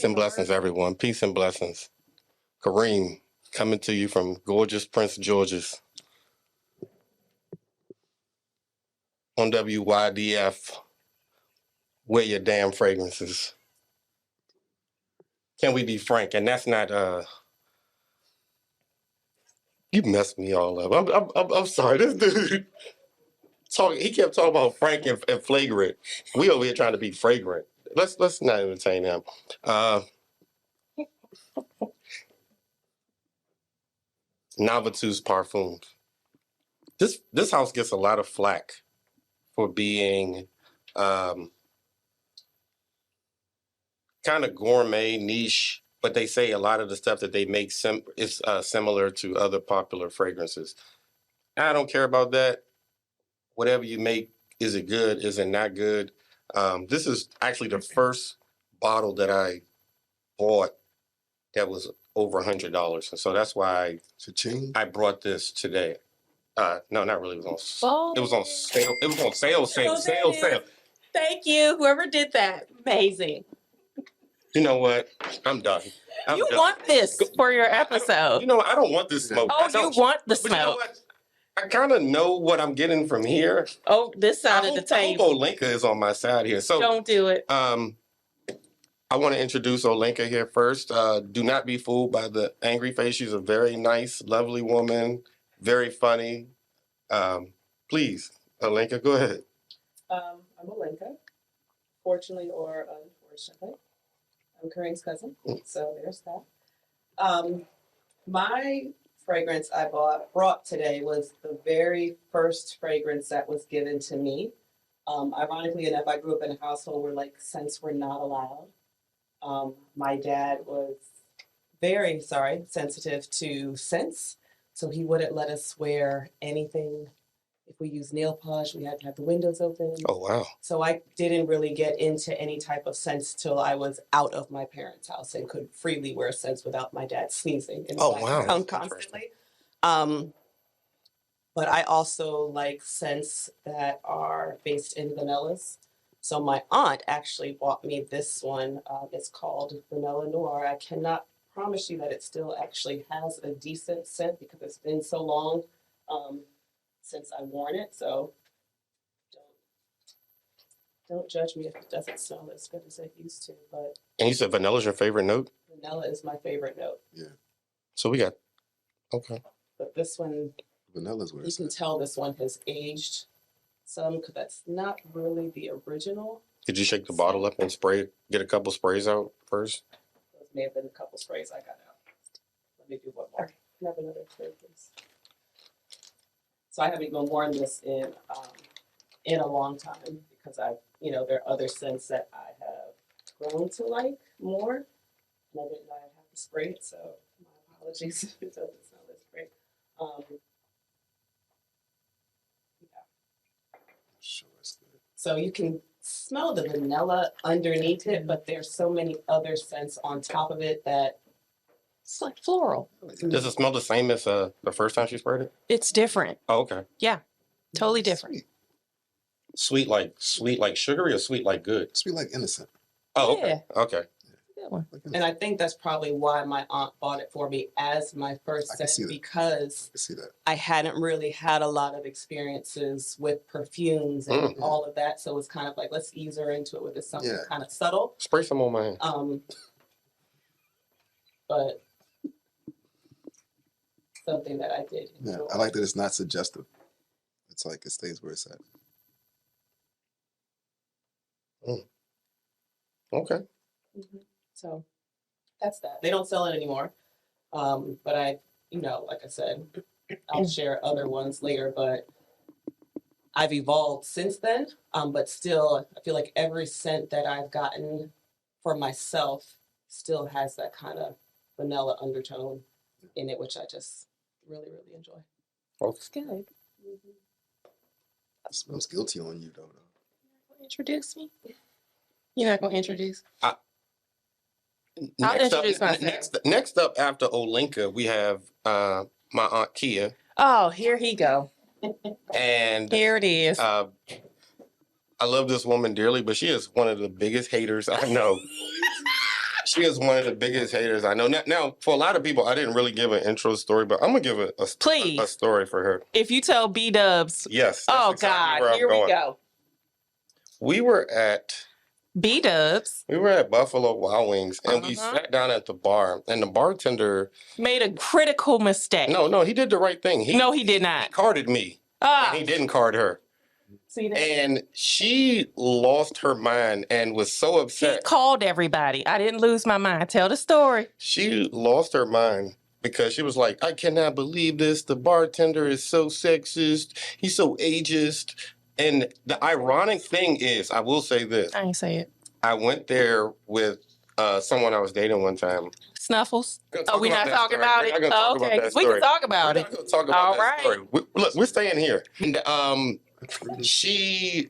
and blessings, everyone. Peace and blessings. Kareem, coming to you from gorgeous Prince George's on WYDF. Wear your damn fragrances. Can we be frank? And that's not, you messed me all up. I'm sorry. This dude, he kept talking about frank and flagrant. We over here trying to be fragrant. Let's not entertain him. Navitus Parfums. This house gets a lot of flack for being kind of gourmet, niche, but they say a lot of the stuff that they make is similar to other popular fragrances. I don't care about that. Whatever you make, is it good? Is it not good? This is actually the first bottle that I bought that was over $100, and so that's why I brought this today. No, not really. It was on sale. It was on sale. Thank you, whoever did that. Amazing. You know what? I'm done. You want this for your episode. You know what? I don't want this smoke. Oh, you want the smoke. But you know what? I kind of know what I'm getting from here. Oh, this side of the table. I hope Olinka is on my side here. So don't do it. I want to introduce Olinka here first. Do not be fooled by the angry face. She's a very nice, lovely woman. Very funny. Please, Olinka, go ahead. I'm Olinka, fortunately or unfortunately. I'm Kareem's cousin, so there's that. My fragrance I brought today was the very first fragrance that was given to me. Ironically enough, I grew up in a household where scents were not allowed. My dad was very sensitive to scents, so he wouldn't let us wear anything. If we used nail polish, we had to have the windows open. Oh, wow. So I didn't really get into any type of scents till I was out of my parents' house and could freely wear scents without my dad sneezing in the background constantly. But I also like scents that are based in vanillas. So my aunt actually bought me this one. It's called Vanilla Noir. I cannot promise you that it still actually has a decent scent because it's been so long since I've worn it. So don't judge me if it doesn't smell as good as it used to. But and you said vanilla is your favorite note? Vanilla is my favorite note. Yeah. So we got, okay. But this one, vanilla's where you can tell this one has aged some because that's not really the original. Did you shake the bottle up and get a couple sprays out first? Those may have been a couple sprays I got out. Let me do one more. Can I have another spray, please? So I haven't even worn this in a long time because there are other scents that I have grown to like more, and I didn't know I'd have to spray it. So my apologies if it doesn't smell this great. Sure, it's good. So you can smell the vanilla underneath it, but there's so many other scents on top of it that it's like floral. Does it smell the same as the first time she sprayed it? It's different. Oh, okay. Yeah, totally different. Sweet. Sweet like sugary or sweet like good? Sweet like innocent. Oh, okay. Yeah. Okay. Good one. And I think that's probably why my aunt bought it for me as my first scent because I see that. I hadn't really had a lot of experiences with perfumes and all of that. So it's kind of like, let's ease her into it with this something kind of subtle. Spray some on my hand. But something that I did enjoy. Yeah, I like that it's not suggestive. It's like it stays where it's at. Okay. Mm-hmm. So that's that. They don't sell it anymore. But I, like I said, I'll share other ones later, but I've evolved since then. But still, I feel like every scent that I've gotten for myself still has that kind of vanilla undertone in it, which I just really, really enjoy. Okay. It's good. Mm-hmm. It smells guilty on you, though. Introduce me. You're not gonna introduce? I'll introduce myself. Next up after Olinka, we have my Aunt Kia. Oh, here he go. And here it is. I love this woman dearly, but she is one of the biggest haters I know. She is one of the biggest haters I know. Now, for a lot of people, I didn't really give an intro story, but I'm gonna give Please. a story for her. If you tell B-dubs. Yes. that's Oh, exactly God. where I'm Here we going. go. We were at B-dubs Buffalo Wild Wings, and we Uh-huh. sat down at the bar, and the bartender. made a critical mistake. No, he did the right thing. No, he did He not. carded me, Ah, and he didn't card her. see that? And she lost her mind and was so He upset. called everybody. I didn't lose my mind. Tell the story. She lost her mind because she was like, I cannot believe this. The bartender is so sexist. He's so ageist. And the ironic thing is, I will say this. I ain't say it. I went there with someone I was dating one time. Snuffles. We're Oh, we're not talking about it? We're not gonna talk Okay, about that we can story. talk about We're it. not gonna talk about All that right. story. Look, we're staying here. And she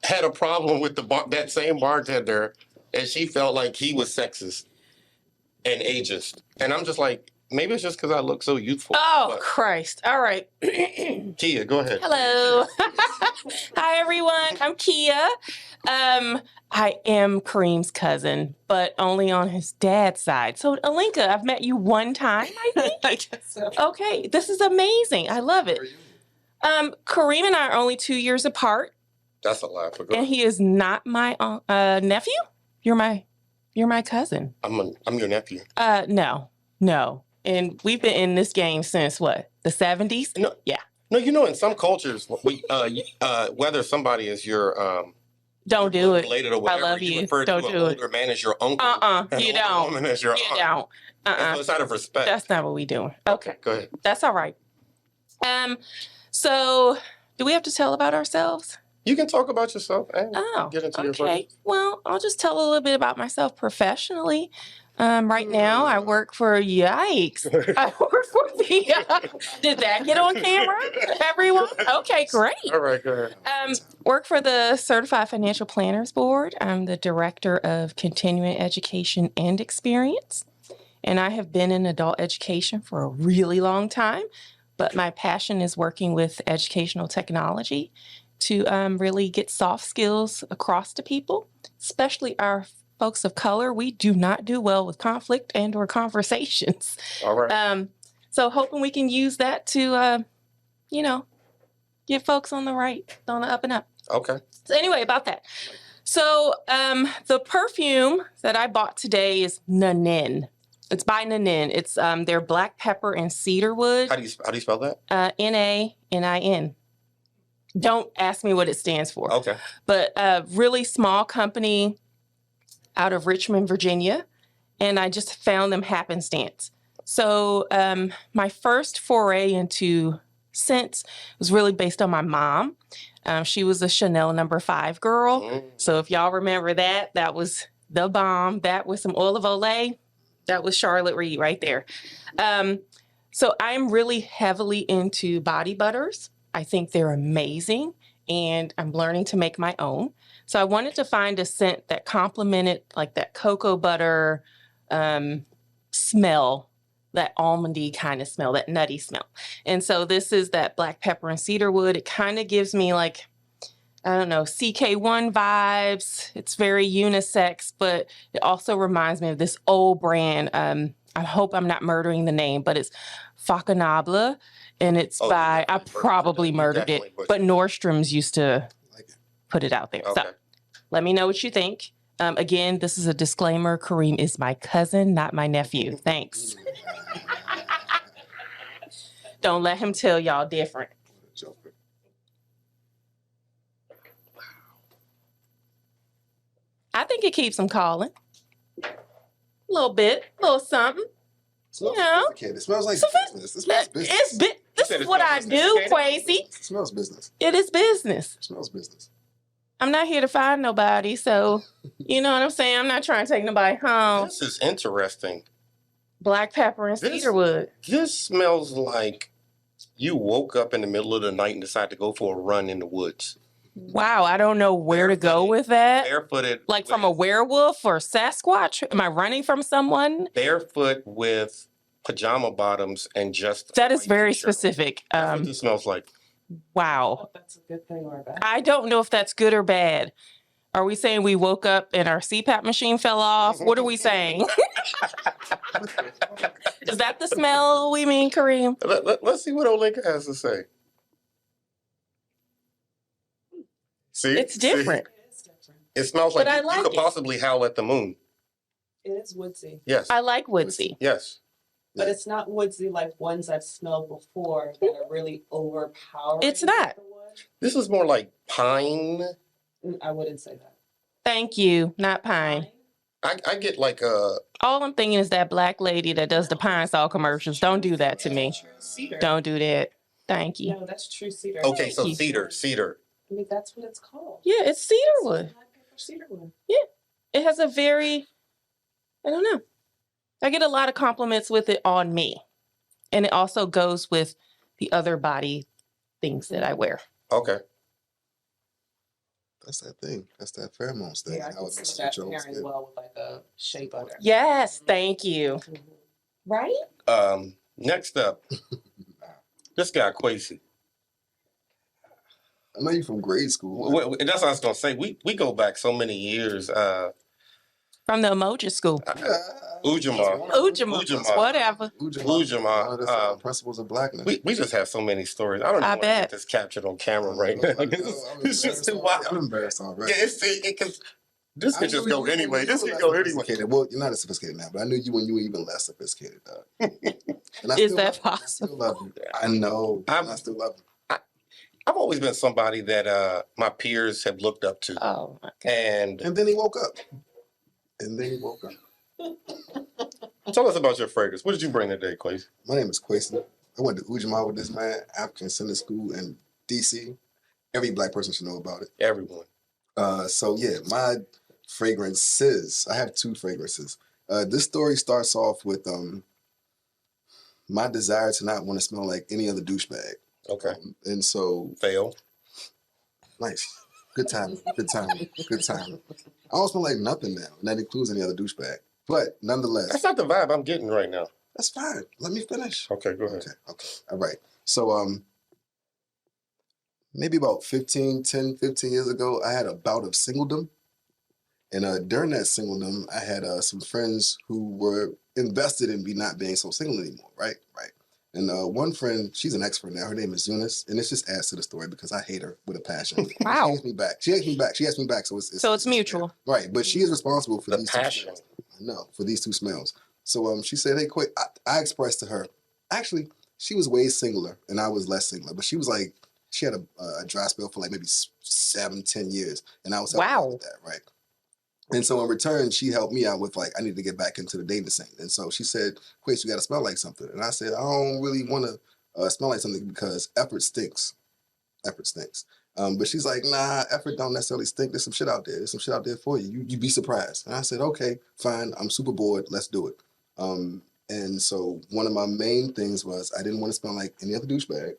had a problem with that same bartender, and she felt like he was sexist and ageist. And I'm just like, maybe it's just because I look so youthful. Oh, But Christ. All right. Kia, go ahead. Hello. Hi, everyone. I'm Kia. I am Kareem's cousin, but only on his dad's side. So, Olinka, I've met you one time, I think. I guess so. Okay, this is amazing. I love it. Kareem and I are only 2 years apart, That's a lie. But go and ahead. he is not my nephew. You're my cousin. I'm your nephew. No. And we've been in this game since what? The 70s? No. Yeah. No, in some cultures, whether somebody is your Don't do it. related or whatever, love you. refer Don't to an do it. older man as your uncle. and You an older don't. woman as your You aunt. don't. And so it's out of respect. That's not what we doing. Okay. Go ahead. That's all right. So do we have to tell about ourselves? You can talk about yourself and Oh, get into your okay. question. Well, I'll just tell a little bit about myself professionally. Right now, I work for, yikes. I work for the, did that get on camera, everyone? Okay, great. All right, go ahead. Work for the Certified Financial Planners Board. I'm the Director of Continuing Education and Experience. And I have been in adult education for a really long time, but my passion is working with educational technology to really get soft skills across to people, especially our folks of color. We do not do well with conflict and or conversations. All right. So hoping we can use that to, get folks on the up and up. Okay. So anyway, about that. So the perfume that I bought today is Nanin. It's by Nanin. It's their black pepper and cedarwood. How do you spell that? Nanin. Don't ask me what it stands for. Okay. But a really small company out of Richmond, Virginia, and I just found them happenstance. So my first foray into scents was really based on my mom. She was a Chanel No. 5 girl. Mm. So if y'all remember that, that was the bomb. That was some Olive Olay. That was Charlotte Reed right there. So I'm really heavily into body butters. I think they're amazing, and I'm learning to make my own. So I wanted to find a scent that complemented like that cocoa butter smell, that almondy kind of smell, that nutty smell. And so this is that black pepper and cedarwood. It kind of gives me like, I don't know, CK1 vibes. It's very unisex, but it also reminds me of this old brand. I hope I'm not murdering the name, but it's Faconable, and it's by, I probably murdered it, but Nordstrom's used to put it out there. Okay. So let me know what you think. Again, this is a disclaimer. Kareem is my cousin, not my nephew. Thanks. Don't let him tell y'all different. I think it keeps them calling. A little bit, a little something. Smells You know. sophisticated. It smells like business. It smells business. This is what I do, Kwesi. It smells business. It is business. It smells business. I'm not here to find nobody, so you know what I'm saying? I'm not trying to take nobody home. This is interesting. Black pepper and cedarwood. This smells like you woke up in the middle of the night and decided to go for a run in the woods. Wow, I don't know where to go with that. Barefooted. Like from a werewolf or Sasquatch? Am I running from someone? Barefoot with pajama bottoms and just. That is white very t-shirt. specific. That's what this smells like. I don't Wow. know if that's a good thing or a bad. I don't know if that's good or bad. Are we saying we woke up and our CPAP machine fell off? What are we saying? Is that the smell we mean, Kareem? Let's see what Olinka has to say. See, It's different. It is different. It smells like But I you like could it. possibly howl at the moon. It is woodsy, Yes. I like woodsy. Yes. but it's not woodsy like ones I've smelled before that are really overpowering. It's not. with the wood. This is more like pine. I wouldn't say that. Thank you, not pine. I get like All I'm thinking is that black lady that does the Pine Sol commercials. Don't do that to me. True cedar. Don't do that. Thank you. No, that's true cedar. okay, so Thank you. cedar. I mean, that's what it's called. Yeah, it's cedarwood. Black pepper cedarwood. It has a very, I don't know. I get a lot of compliments with it on me. And it also goes with the other body things that I wear. Okay. That's that thing. That's that pheromones thing. Yeah, I How can it see messes that with your pairing skin. well with like a shea butter. Yes, thank you. Mhm. Right? Next up, this guy Kwesi. I know you from grade school. That's what I was gonna say. We go back so many years. From the emoji school. Ujima. Ujima, whatever. Ujima, One of the principles of blackness. We just have so many stories. I don't I even want to get bet. this captured on camera right now. It's just too wild. I'm embarrassed already. Yeah, because this I could just knew go you- anyway. you This were could less go anyway. sophisticated. Well, you're not as sophisticated now, but I knew you when you were even less sophisticated, dog. And I Is still that love you. I still love you. I know. I still love you. I've always been somebody that my peers have looked up to. Oh, okay. And And then he woke up. tell us about your fragrance. What did you bring today, Kwesi? My name is Kwesi. I went to Ujima with this man, African Center School in DC. Every black person should know about it. Everyone. So yeah, my fragrances. I have two fragrances. This story starts off with my desire to not want to smell like any other douchebag. Okay. And so Fail. nice. Good time. Good time. Good time. I don't smell like nothing now, and that includes any other douchebag. But nonetheless, That's not the vibe I'm getting right now. that's fine. Let me finish. Okay, go ahead. Okay. All right. So maybe about 15 years ago, I had a bout of singledom. And during that singledom, I had some friends who were invested in me not being so single anymore, right? Right. And one friend, she's an expert now. Her name is Eunice, and this just adds to the story because I hate her with a passion. Wow. She hates me back. She hates me back. So it's mutual. right? But she is responsible for The these passion. two smells. I know, for these two smells. So she said, "Hey, quick." I expressed to her. Actually, she was way singler, and I was less singular. But she was like, she had a dry spell for like maybe 7-10 years, and I was helping her with that, right? And so in return, she helped me out with like, I need to get back into the dating scene. And so she said, "Quace, you got to smell like something." And I said, "I don't really want to smell like something because effort stinks. Effort stinks." But she's like, "Nah, effort don't necessarily stink. There's some shit out there. There's some shit out there for you. You'd be surprised." And I said, "Okay, fine. I'm super bored. Let's do it." And so one of my main things was I didn't want to smell like any other douchebag.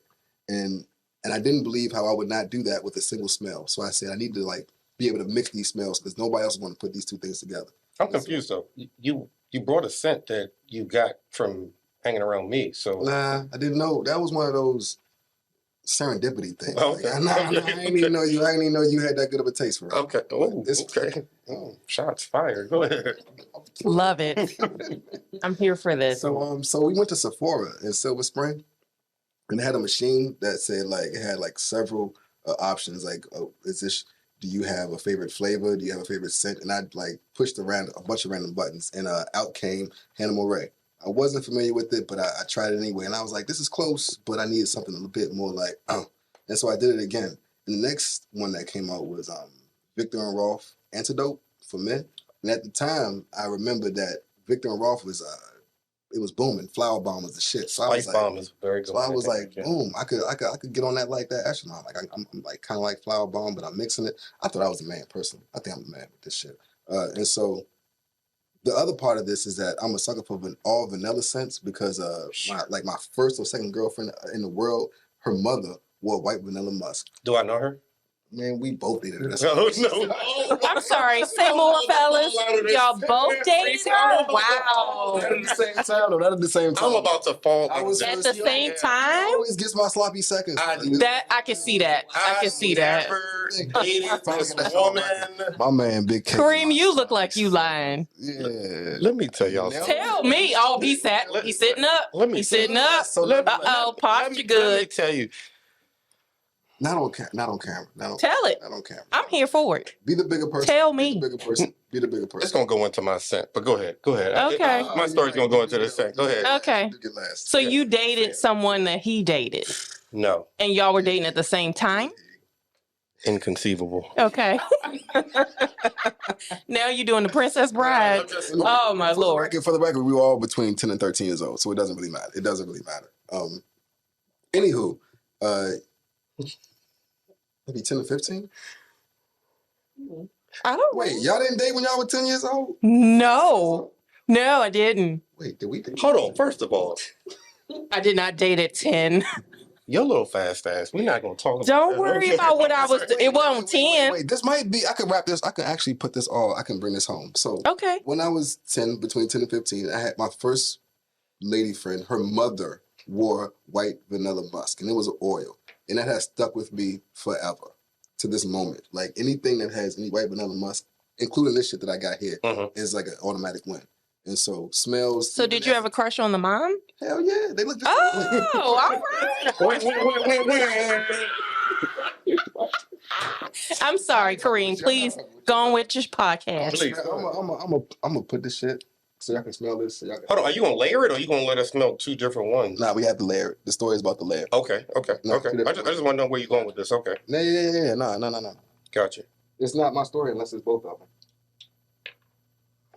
And I didn't believe how I would not do that with a single smell. So I said, I need to like be able to mix these smells because nobody else is going to put these two things together. I'm confused though. You brought a scent that you got from hanging around me. So Nah, I didn't know. That was one of those serendipity things. Okay. Like, I didn't even know you had that good of a taste for it. okay. Oh, It's- okay. Oh, shots fired. Go ahead. Love it. I'm here for this. So we went to Sephora in Silver Spring, and they had a machine that said like it had like several options. Like, do you have a favorite flavor? Do you have a favorite scent? And I like pushed around a bunch of random buttons, and out came Hanae Mori. I wasn't familiar with it, but I tried it anyway, and I was like, this is close, but I needed something a little bit more like, And so I did it again. And the next one that came out was Viktor&Rolf Antidote for men. And at the time, I remember that Viktor&Rolf was it was booming. Flower Bomb was the shit. So I was Spice like, bomb is very good. so I was like, Yeah. boom, I could get on that like that. Actually, I'm like, I'm like kind of like Flower Bomb, but I'm mixing it. I thought I was a man personally. I think I'm a man with this shit. And so the other part of this is that I'm a sucker for all vanilla scents because my first or second girlfriend in the world, her mother wore white vanilla musk. Do I know her? Man, we both dated her. No. I'm sorry. Say more, fellas. Y'all both dated her? Wow. Not at the same time, though. Not at the same time. I'm about to fall. I was- At the same I time? always gets my sloppy seconds. That I can see that. I can see that. dated this woman. My man, Big K. Kareem, you look like you lying. Yeah. Let me tell y'all something. Tell me. Oh, he's sitting up. Let me He's sitting up. So Posture Let me good. tell you. not on camera. Tell it. Not on camera. I'm here for it. Be the bigger person. Tell Be me. the bigger person. Be the bigger person. It's gonna go into my scent, but go ahead. Okay. My story's gonna go into the scent. Go ahead. Okay. You get last. So you dated someone that he dated, No, and y'all were dating at the same time? inconceivable. Okay. Now you're doing the Princess Bride. Oh, my Lord. For the record, we were all between 10 and 13 years old, so it doesn't really matter. Anywho, maybe 10 or 15? I don't Wait, y'all didn't date when y'all were 10 years old? No, I didn't. Wait, did we date? Hold on. First of all, I did not date at 10. your little fast ass. We're not gonna talk about Don't that. worry about what I was. It wasn't 10. Wait, this might be, I can wrap this, I can actually put this all, I can bring this home. So, Okay. when I was 10, between 10 and 15, I had my first lady friend, her mother wore white vanilla musk, and it was an oil. And that has stuck with me forever to this moment. Like anything that has any white vanilla musk, including this shit that I got here, is like an automatic win. And so smells. So did you have a crush on the mom? Hell yeah, they look. Oh, all right. I'm sorry, Kareem. Please go on with your podcast. Please. I'm gonna put this shit so y'all can smell this. So y'all can... Hold on. Are you gonna layer it, or are you gonna let us smell two different ones? Nah, we have to layer it. The story is about the layer. Okay. No, I just want to know where you're going with this. Okay. Yeah. No. Gotcha. It's not my story unless it's both of them.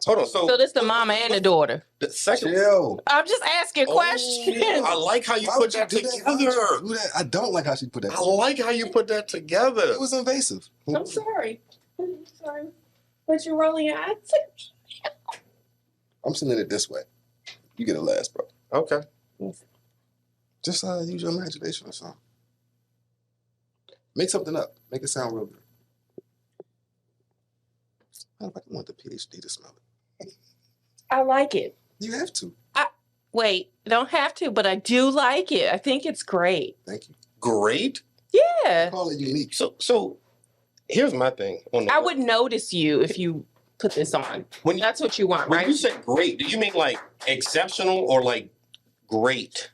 Hold on. So this the mama and the daughter. the second. Chill. I'm just asking questions. I like how you Why put would you that do that? Why would together. you do that? I don't like how she put that. I like how you put that together. It was invasive. I'm sorry. But you're rolling your eyes. I'm sending it this way. You get a last, bro. Okay. Just use your imagination or something. Make something up. Make it sound real good. How if I want the PhD to smell it? I like it. You have to. Wait, don't have to, but I do like it. I think it's great. Thank you. Great. Yeah. Call it unique. So here's my thing. I would notice you if you put this on. That's what you want, When right? you say great, do you mean like exceptional or like great?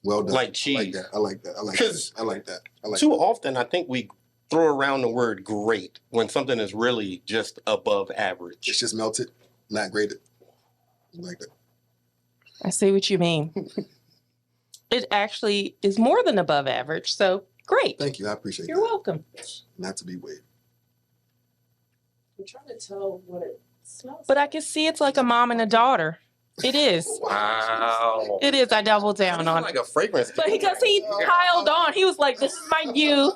Well done. Like cheese. I like that. Too often, I think we throw around the word great when something is really just above average. It's just melted, not grated. I like that. I see what you mean. It actually is more than above average, so great. Thank you. I appreciate You're that. welcome. Not to be weird. I'm trying to tell what it smells But I can see it's like a mom and a daughter. It is. Wow. It is. I doubled down on like it. a fragrance. But because he piled on, he was like, this is my youth.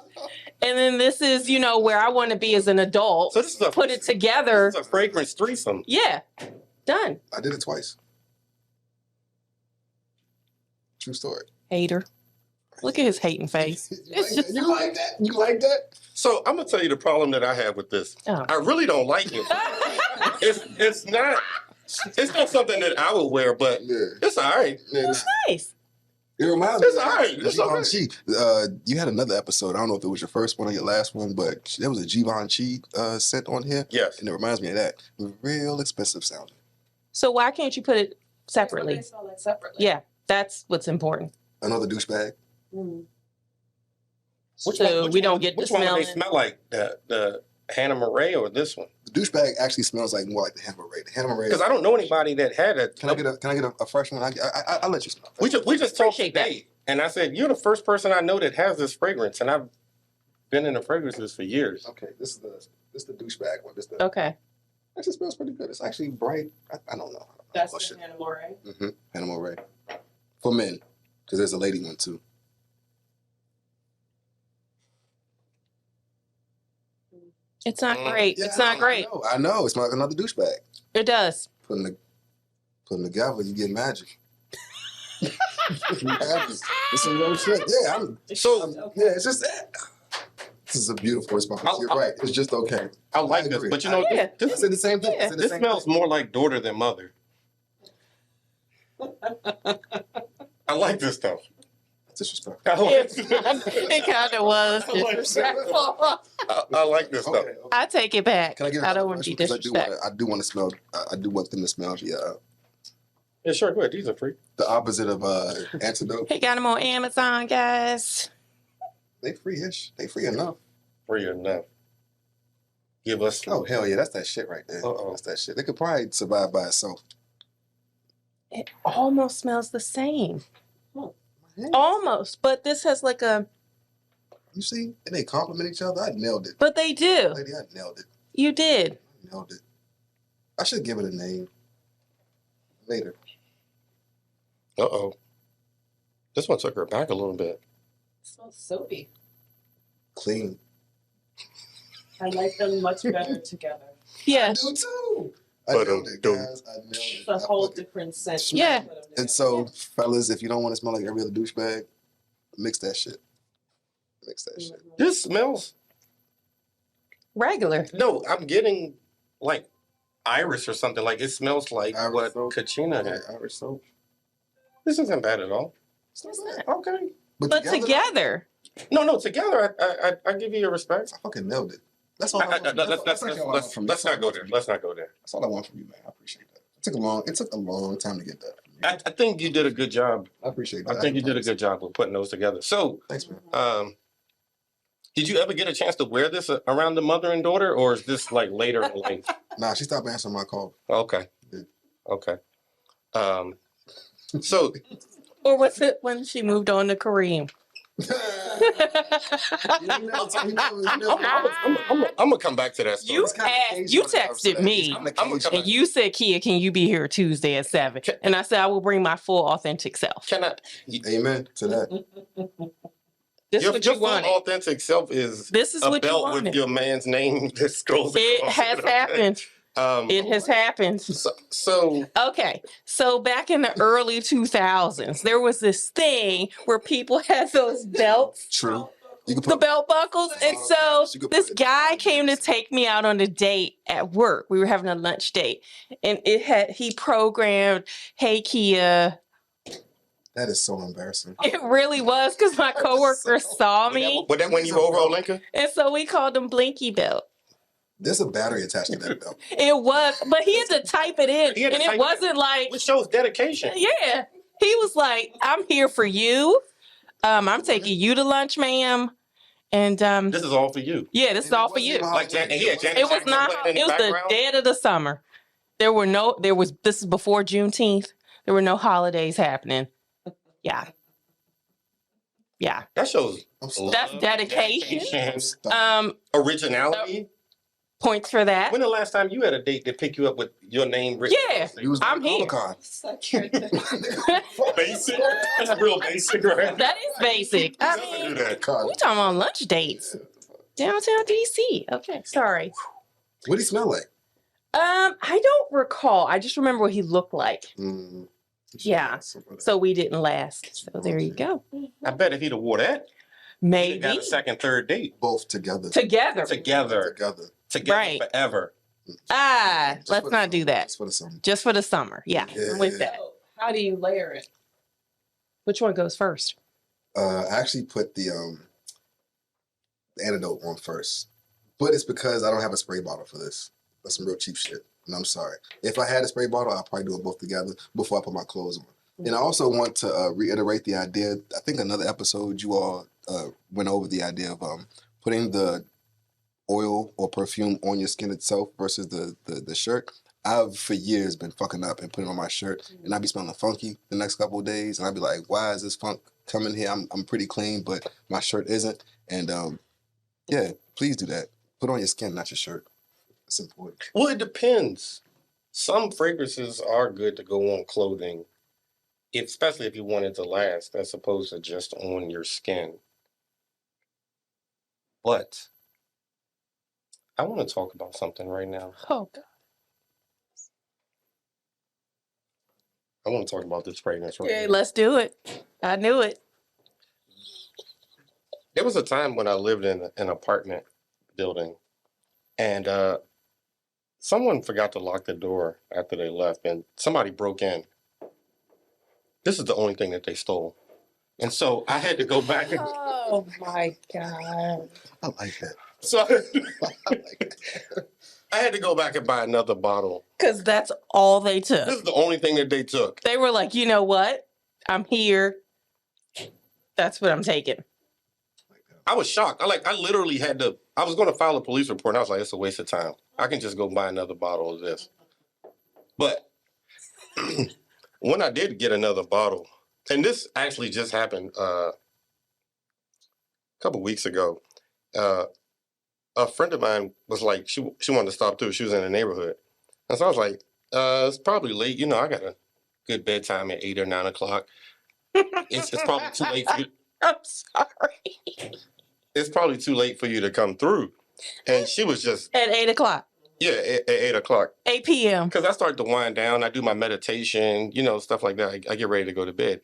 And then this is, where I want to be as an adult. So this is Put it together. This is a fragrance threesome. Yeah. Done. I did it twice. True story. Hater. Look at his hating face. You like that? You like that? So I'm gonna tell you the problem that I have with this. Oh. I really don't like it. It's not something that I would wear, but it's all right. Yeah, Nice. it reminds me. It's all right. It's all right. Givenchy. You had another episode. I don't know if it was your first one or your last one, but there was a Givenchy scent on here. Yes. And it reminds me of that. Real expensive sounding. So why can't you put it separately? They smell like separately. Yeah, that's what's important. Another douchebag. Mm. So we don't get to which one smell they it. smell like? The Hannah Murray or this one? The douchebag actually smells like more like the Hannah Murray. The Hannah Murray. Because I don't know anybody that had it. Can I get a fresh one? I'll let you smell. We just talked Appreciate that. today, and I said you're the first person I know that has this fragrance, and I've been in the fragrances for years. Okay, this is the douchebag one. Okay. Actually smells pretty good. It's actually bright. I don't know. That's Oh, the shit. Hannah Mori. Hannah Murray. For men, because there's a lady one too. It's not great. Yeah, it's not great. I know. It's like another douchebag. It does. Put them together, you get magic. This is real shit. Yeah, it's just that. This is a beautiful response. You're right. It's just okay. I like this, agree. but you know, Yeah. I said the same thing. Yeah. I said the this same smells thing. more like daughter than mother. I like this stuff. Disrespectful. It kind of was disrespectful. I like this stuff. Okay. I take it back. Can I get I another don't want to be question? 'Cause disrespectful. I do want to smell. I do want them to smell Yeah, sure. Go ahead. These are free. the opposite of Antidote. He got them on Amazon, guys. They free-ish. They free enough. Free enough. Give us. Oh hell yeah, that's that shit right there. Uh-oh. That's that shit. They could probably survive by itself. It almost smells the same. Yeah. Almost. But this has like a... You see, and they compliment each other. I nailed it. But they do. Lady, I nailed it. You did. I nailed it. I should give it a name later. Uh-oh. This one took her back a little bit. It smells soapy. Clean. I like them much better together. Yeah. I do too. I But, nailed it, guys. I nailed it. It's a whole different scent. Yeah. And so, fellas, if you don't want to smell like every other douchebag, mix that shit. Mix that shit. This smells. Regular. No, I'm getting like iris or something. Like it smells like Iris what soap. Kachina had. Irish soap. This isn't bad at all. It's not bad. Okay. But together. No, together I give you your respect. I fucking nailed it. That's all I want from you. Let's actually all I want from you. not go there. Let's not go there. That's all I want from you, man. I appreciate that. It took a long time to get that. From you. I think you did a good job. I appreciate that. I think you did a good job of putting those together. So, Thanks, man. did you ever get a chance to wear this around the mother and daughter, or is this like later in life? Nah, she stopped answering my call. Okay. Yeah. Okay. So Or was it when she moved on to Kareem? I'm gonna come back to that story. You texted me and you said, Kia, can you be here Tuesday at 7? And I said, I will bring my full authentic self. Can I? Amen to that. This is Your what you full wanted. authentic self is This is a what you belt wanted. with your man's name that scrolls. It across has okay? happened. It has happened. So Okay, so back in the early 2000s, there was this thing where people had those belts, True. You can the put belt buckles. And so You could this put it- guy came to take me out on a date at work. We were having a lunch date. And he programmed, hey, Kia. That is so embarrassing. It really was because my coworker saw me. was that when you were over Olinka? And so we called him Blinky Belt. There's a battery attached to that belt. It was, but he had to type it in. He had to And type it it wasn't like, Which shows dedication. yeah. He was like, I'm here for you. I'm taking you to lunch, ma'am. And This is all for you. yeah, this is all for you. Like Janet, Janet It was Jackson not, playing in it was the background? dead of the summer. This is before Juneteenth. There were no holidays happening. Yeah. Yeah. That shows I'm sorry. That's dedication. Stop. Originality. Points for that. When the last time you had a date that picked you up with your name written? Yeah. You was I'm here. Comic-Con. Basic. That's real basic, right? That is basic. I Doesn't mean, do that. God. we talking about lunch dates. Downtown DC. Okay, sorry. What do he smell like? I don't recall. I just remember what he looked like. Mm. Yeah. So we didn't last. So there you go. I bet if he'd have wore that, he'd Maybe got a second, third date. Both together. together. Together. Together Right. forever. Ah, let's not do that. Just for the summer. Just for the summer. Yeah, I'm with that. So, how do you layer it? Which one goes first? I actually put the antidote on first, but it's because I don't have a spray bottle for this. That's some real cheap shit, and I'm sorry. If I had a spray bottle, I'd probably do it both together before I put my clothes on. And I also want to reiterate the idea. I think another episode you all went over the idea of putting the oil or perfume on your skin itself versus the shirt. I've for years been fucking up and putting on my shirt, and I'd be smelling funky the next couple of days, and I'd be like, "Why is this funk coming here? I'm pretty clean, but my shirt isn't." And yeah, please do that. Put on your skin, not your shirt. It's important. Well, it depends. Some fragrances are good to go on clothing, especially if you want it to last, as opposed to just on your skin. But I want to talk about something right now. Oh, God. I want to talk about this fragrance right Okay, now. let's do it. I knew it. There was a time when I lived in an apartment building, and someone forgot to lock the door after they left, and somebody broke in. This is the only thing that they stole. And so I had to go back. Oh my God. I like that. So I like that. I had to go back and buy another bottle. Because that's all they took. This is the only thing that they took. They were like, you know what? I'm here. That's what I'm taking. I was shocked. I literally had to. I was going to file a police report. And I was like, it's a waste of time. I can just go buy another bottle of this. But when I did get another bottle, and this actually just happened a couple weeks ago. A friend of mine was like, she wanted to stop through. She was in the neighborhood. And so I was like, it's probably late. You know, I got a good bedtime at 8 or 9 o'clock. It's probably too late for you. I'm sorry. It's probably too late for you to come through. And she was just, At 8 o'clock, yeah, at 8 o'clock. 8 p.m. Because I start to wind down. I do my meditation, you know, stuff like that. I get ready to go to bed.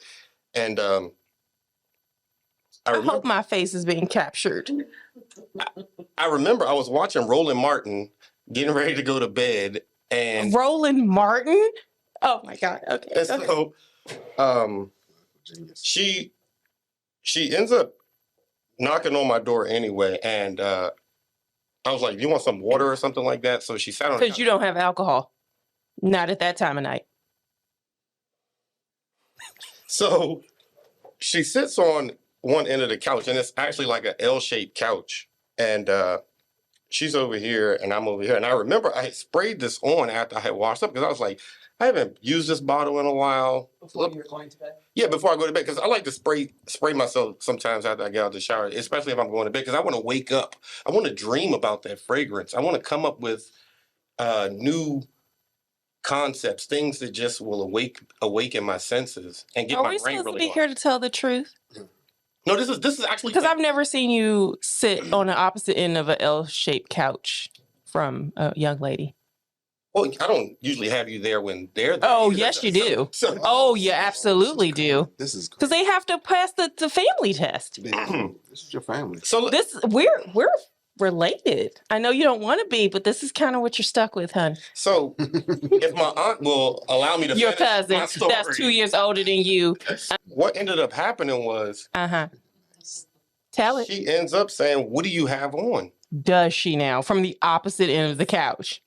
And I hope my face is being captured. I remember I was watching Roland Martin getting ready to go to bed. And Roland Martin? Oh my God. Okay. and so she ends up knocking on my door anyway. And I was like, you want some water or something like that? So she sat on Because you don't have alcohol. Not at that time of night. So she sits on one end of the couch, and it's actually like an L-shaped couch. And she's over here, and I'm over here. And I remember I had sprayed this on after I had washed up because I was like, I haven't used this bottle in a while. Before you were going to bed. Yeah, before I go to bed, because I like to spray myself sometimes after I get out of the shower, especially if I'm going to bed, because I want to wake up. I want to dream about that fragrance. I want to come up with new concepts, things that just will awaken my senses and get Are my we brain supposed to really be going. here to tell the truth? No, this is actually Because I've never seen you sit on the opposite end of an L-shaped couch from a young lady. Well, I don't usually have you there when they're there. Oh, either. yes, you do. So, Oh, you absolutely do. This is Because they have to pass the family test. This is your family. so We're related. I know you don't want to be, but this is kind of what you're stuck with, hun. So if my aunt will allow me to Your finish cousin my story, that's 2 years older than you. what ended up happening was Tell it. she ends up saying, "What do you have on?" Does she now? From the opposite end of the couch.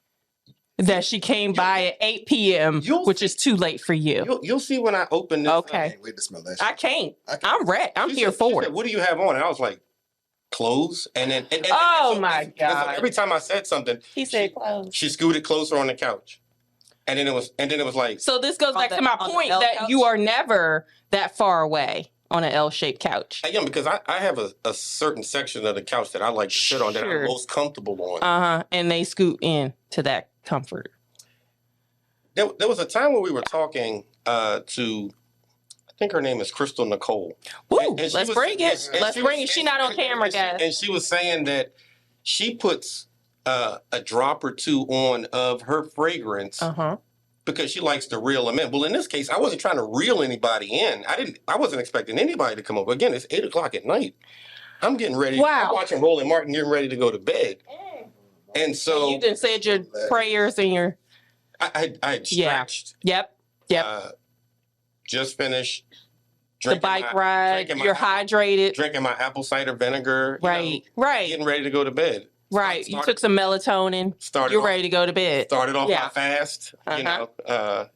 That she came by at 8 p.m., which is too late for you. You'll see when I open this. I Okay. can't wait to smell that shit. I can't. I'm ready. I'm She here said- for she it. said, "What do you have on?" And I was like, "Clothes." And then, Oh, so- my and so God. every time I said something, He said clothes. she scooted closer on the couch, and then it was like, So this goes On back the- to my on the point L that couch? you are never that far away on an L-shaped couch. I am, because I have a certain section of the couch that I like to sit on that Sure. I'm most comfortable on. And they scoot in to that comfort. There was a time when we were talking to, I think her name is Crystal Nicole. Woo, And she let's was- bring it. and Let's she bring was- it. She's not on camera, guys. And she was saying that she puts a drop or two on of her fragrance Uh-huh. because she likes to reel them in. Well, in this case, I wasn't trying to reel anybody in. I wasn't expecting anybody to come over. Again, it's 8 o'clock at night. I'm getting ready. Wow. I'm watching Roland Martin getting ready to go to bed. And so You didn't say your prayers and your... I had Yeah. stretched. Yep. Just finished The drinking bike my- ride. drinking my You're apple- hydrated. Drinking my apple cider vinegar. you know, Right. getting ready to go to bed. Right. You Start- took some melatonin. Started You're off, ready to go to bed. Started off Yeah. my fast. Uh-huh. You know,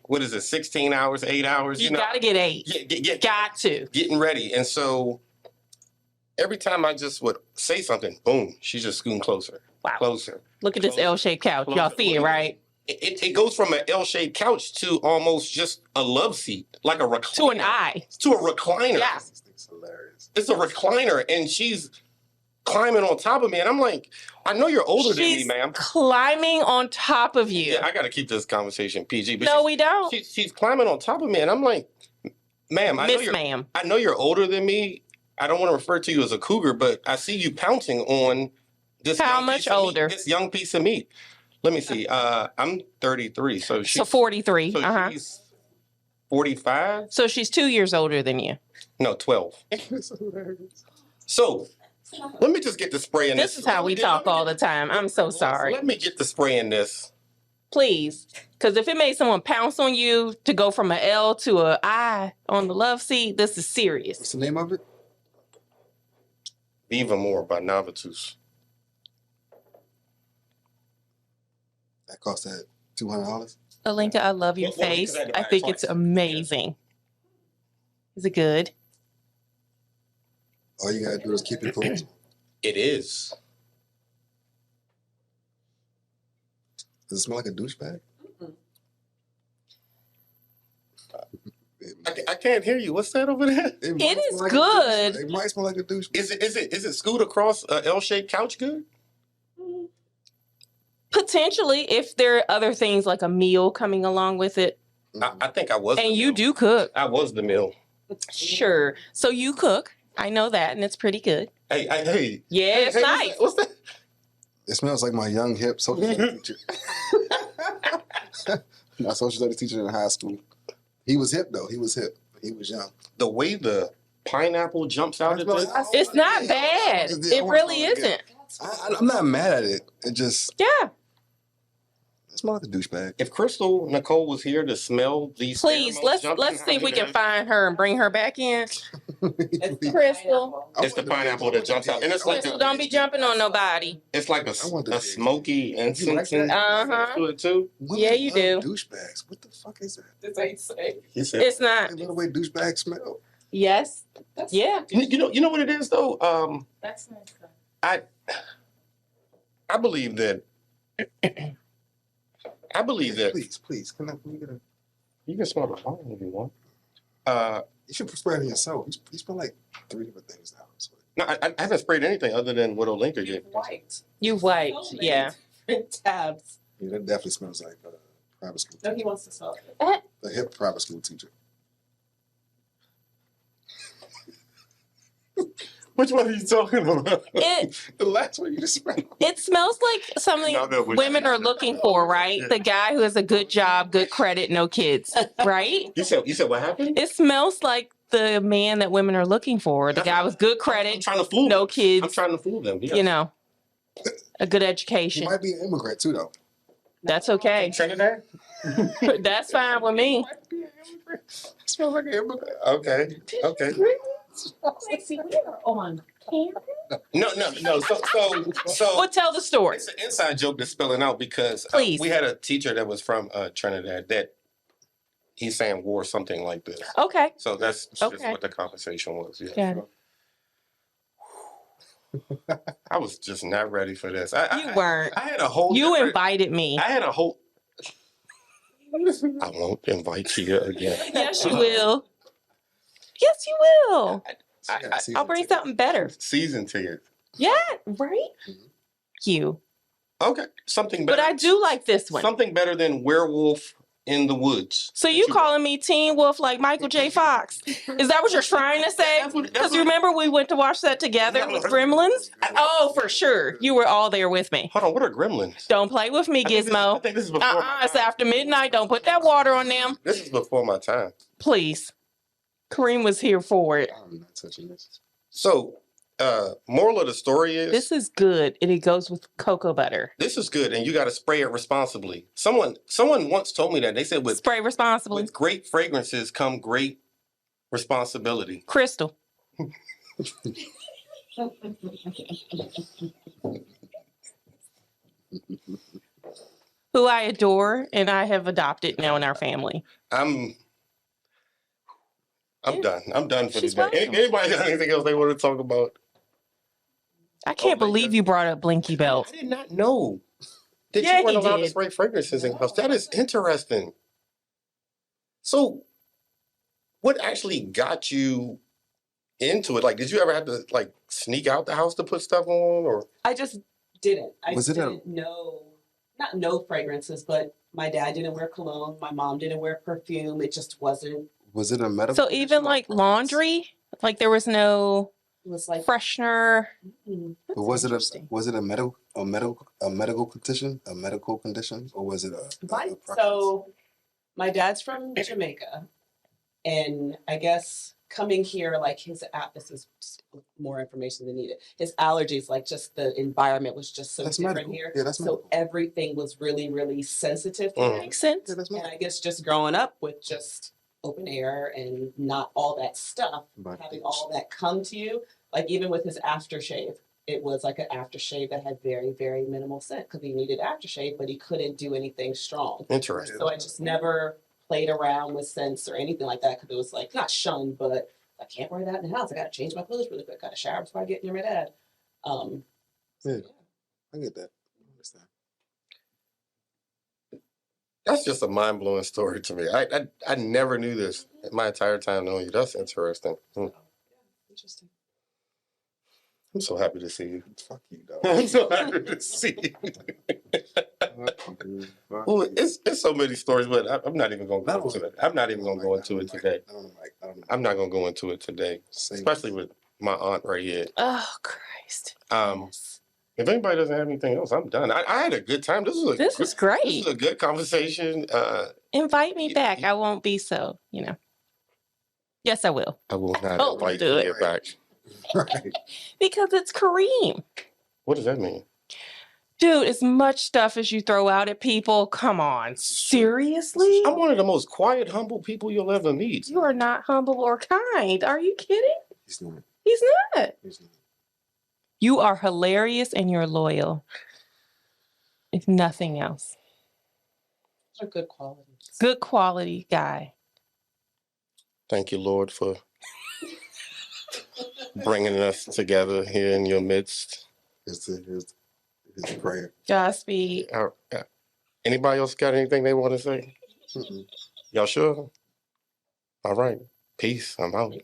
what is it? 16 hours, 8 hours. You know, got to get 8. Got to. getting ready. And so every time I just would say something, boom, she's just scooting closer, Wow. closer. Look at this Closer. L-shaped couch. Y'all Closer. see it, right? It goes from an L-shaped couch to almost just a love seat, like a recliner. To an eye. To a recliner. Yeah. This thing's hilarious. It's a recliner, and she's climbing on top of me. And I'm like, I know you're older than me, She's ma'am. climbing on top of you. Yeah, I got to keep this conversation PG. But No, we don't. she's climbing on top of me, and I'm like, ma'am, Miss ma'am. I know you're older than me. I don't want to refer to you as a cougar, but I see you pouncing on this. How young much piece of meat- older? This young piece of meat. Let me see. I'm 33, so she's So 43. so Uh-huh. she's 45. So she's 2 years older than you. No, 12. It's hilarious. So let me just get the spray in this. This is how we talk all the time. I'm so sorry. Let me get the spray in this. Please. Because if it made someone pounce on you to go from an L to a I on the love seat, this is What's serious. the name of it? Vivamor by Navitus. That cost that $200. Olinka, I love your Well, because face. I had to I buy it think it's twice. amazing. Is it good? All you gotta do is keep it cool. It is. Does it smell like a douchebag? Mm-mm. I can't hear you. What's that over there? Might is smell like a good. douchebag. It might smell like a douchebag. Is it scoot across a L-shaped couch good? Potentially, if there are other things like a meal coming along with it. I think I was. And the you meal. do cook. I was the meal. Sure. So you cook. I know that, and it's pretty good. Hey. Yeah, Hey, it's hey, nice. What's that? It smells like my young hip social studies teacher. My social studies teacher in high school. He was hip though. He was hip. He was young. The way the pineapple jumps out at this. It's not bad. It really isn't. I'm not mad at it. It just Yeah. it smells like a douchebag. If Crystal Nicole was here to smell these, Please, pheromones jumping, let's see if we I'd can be find her and bring her back in. It's the Crystal. pineapple. It's the pineapple that jumps out, and it's like Crystal, don't be jumping on nobody. it's like I want the a big smoky incense that? Uh-huh. to it too. Women Yeah, you love do. douchebags. What the fuck is that? This ain't safe. He said, It's not. They love the way douchebags smell. Yes. That's Yeah. you know what it is though. That's nice. I believe that. I believe that Please, can we get a? you can smell the phone if you want. You should spray it on yourself. You smell like 3 different things now. So. No, I haven't sprayed anything other than what Olinka did. White. You wiped. So many Yeah. different tabs. Yeah, that definitely smells like private school. No, Teacher. he wants to smell it. The hip private school teacher. Which one are you talking about? It The last one you just smelled. it smells like something No, which- women are looking for, right? Yeah. The guy who has a good job, good credit, no kids, right? You said what happened? It smells like the man that women are looking for. The guy with good I'm credit, trying to fool no them. kids, I'm trying to fool them. Yeah. you know, a good He education. might be an immigrant too, though. That's okay. Trinidad? That's fine with me. Smells like an immigrant. Okay. Kwesi, we are on camera. No. So Well, tell the story. it's an inside joke that's spilling out because Please. we had a teacher that was from Trinidad that he's saying wore something like this. Okay. So that's just Okay. what the conversation was. Yeah. Got it. I was just not ready for this. You weren't. I had a whole. You different- invited me. I had a whole. I won't invite you again. Yes, you will. Yes, you will. I'll bring something better. Season ticket. Yeah, right? You. Okay, something better. But I do like this one. Something better than Werewolf in the Woods. So you calling me Teen Wolf like Michael J. Fox? Is that what you're trying to say? Because remember we went to watch that together with Gremlins? Oh, for sure. You were all there with me. Hold on, what are gremlins? Don't play with me, I Gizmo. think this is before my It's time. after midnight. Don't put that water on them. This is before my time. Please. Kareem was here for it. I'm not touching this. So, moral of the story is This is good, and it goes with cocoa butter. this is good, and you got to spray it responsibly. Someone once told me that. They said Spray responsibly. with great fragrances come great responsibility. Crystal. Who I adore and I have adopted now in our family. I'm Yeah. done. I'm done for She's today. welcome. Anybody got anything else they want to talk about? I can't my believe God. you brought up Blinky I Belt. did not know that Yeah, you weren't he allowed to did. spray fragrances in house. That is interesting. So, what actually got you into it? Like, did you ever have to like sneak out the house to put stuff on, or I just didn't. I Was it a- didn't know, not no fragrances, but my dad didn't wear cologne. My mom didn't wear perfume. It just wasn't. Was it a medical? So even like laundry, like there was no It was like. freshener. mm, But was it Interesting. a medical condition, or was it a preference? So, my dad's from Jamaica, and I guess coming here, like this is just more information than needed. His allergies, like just the environment was just so That's different medical. here. Yeah, that's so medical. everything was really, really sensitive to him. Makes sense. Yeah, that's And medical. I guess just growing up with just open air and not all that stuff, But having all that come to you, like even with his aftershave, it was like an aftershave that had very, very minimal scent because he needed aftershave, but he couldn't do anything strong. Interesting. So I just never played around with scents or anything like that because it was like not shunned, but I can't wear that in the house. I got to change my clothes really quick. Got to shower before I get near my dad. Yeah. I get that. I understand. That's just a mind blowing story to me. I never knew this in my entire time knowing you. That's interesting. So, yeah, interesting. I'm so happy to see you. Fuck you, dog. I'm so happy to see you. Well, it's so many stories, but I'm not even gonna go into it. I'm not even gonna go into it today. I'm not gonna go into it today, especially with my aunt right here. Oh Christ. If anybody doesn't have anything else, I'm done. I had a good time. This was This was great. This was a good conversation. Invite me back. I won't be so, Yes, I will. I will not Oh, invite do you it. back. Right. Because it's Kareem. What does that mean? Dude, as much stuff as you throw out at people, come on. Seriously? I'm one of the most quiet, humble people you'll ever meet. You are not humble or kind. Are you kidding? He's not. He's not. He's not. You are hilarious and you're loyal. If nothing else. Those are good qualities. Good quality guy. Thank you, Lord, for bringing us together here in your midst. Here's the prayer. Godspeed. Anybody else got anything they want to say? Mm-mm. Y'all sure? All right. Peace. I'm out.